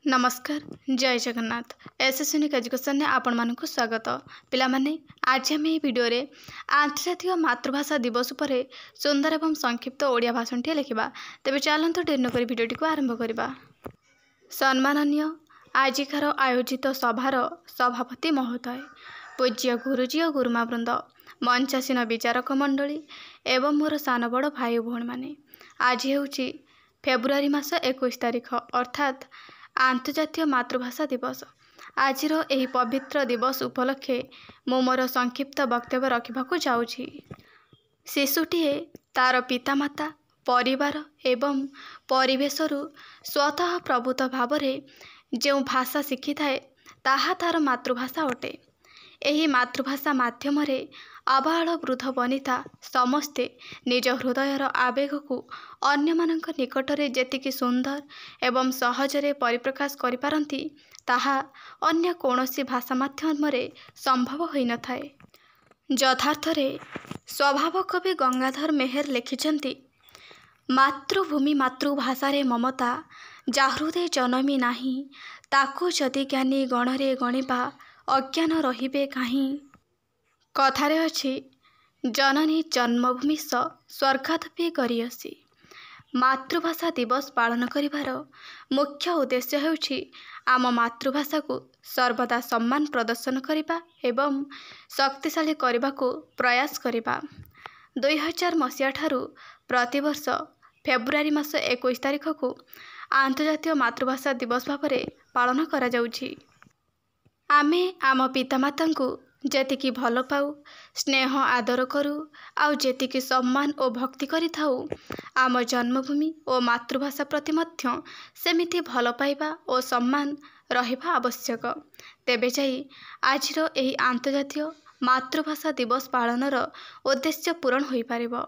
नमस्कार जय जगन्नाथ एसएसयूनिक एजुकेशन ने आपण मानक स्वागत पिला माने आज हम वीडियो रे आंतर्जातीय मातृभाषा दिवस पर सुंदर एवं संक्षिप्त ओडिया भाषण टे लिखा तेज चलतु डेरी नक भिडियोटी को आरंभ करवा। सम्माननीय आजिकार आयोजित सभार सभापति महोदय, पूज्य गुरुजी और गुरुमावृंद, मंचासीन विचारक मंडली एवं मोर सान बड़ भाई भौणी माने, आज हेउची फेब्रुआरी मास 21 तारिख अर्थात आंतर्जातीय मातृभाषा दिवस। आजिर एही पवित्र दिवस उपलक्षे मो मोर संक्षिप्त वक्तव्य रखा जाऊँगी। शिशुटीए तार पितामाता परिवार एवं परिवेशरू स्वतः प्रभुत भाव जो भाषा शिखि थाए ताहा तार मातृभाषा अटे। एही मातृभाषा माध्यम आबाल वृद्ध वनिता समस्ते निज हृदयर आवेग को अन्य मानक निकटरे जेतिकी सुंदर एवं सहजरे परिप्रकाश करिपारंती ताहा अन्य कोनोसी भाषा माध्यम संभव होई न थाए। यथार्थरे स्वभाव कवि गंगाधर मेहर लिखिछंती, मातृभूमि मातृभाषा रे ममता जाहृदे जनमी नाही, ताकू जदि ज्ञानी गणरे गणिबा अज्ञान रहिबे काहीं। कथारे अछि, जननी जन्मभूमि स्वर्गादपि गरियसी। मातृभाषा दिवस पालन करिवार मुख्य उद्देश्य हेउछि आम मातृभाषा को सर्वदा सम्मान प्रदर्शन करिबा एवं शक्तिशाली करिबा को प्रयास करिबा। 2000 मसीहा ठारू प्रतिवर्ष फेब्रुआरी मास 21 तारिख को आंतर्जातीय मातृभाषा दिवस भाव पालन करा जाउछि। आमे आम पितामाता को जेतिकी भल पाऊ, स्नेह आदर करू आउ जेतिकी सम्मान और भक्ति करि थाऊ, आम जन्मभूमि और मातृभाषा प्रति मध्य सेमिति भल पाइबा और सम्मान रहिबा आवश्यक। तेबे जाई आजिर एही आंतर्जातीय मातृभाषा दिवस पालनर उद्देश्य पूरण होई पारिबो।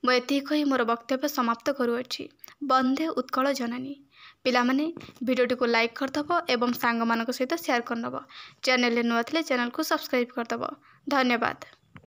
मु एति कहि मोर वक्तव्य समाप्त करूअछि। वंदे उत्कल जननी। पिला माने वीडियोटी को लाइक करदब एवं सांग मानक सहित शेयर करदब। चैनल नुआ थिले चैनल को सब्सक्राइब करदब। धन्यवाद।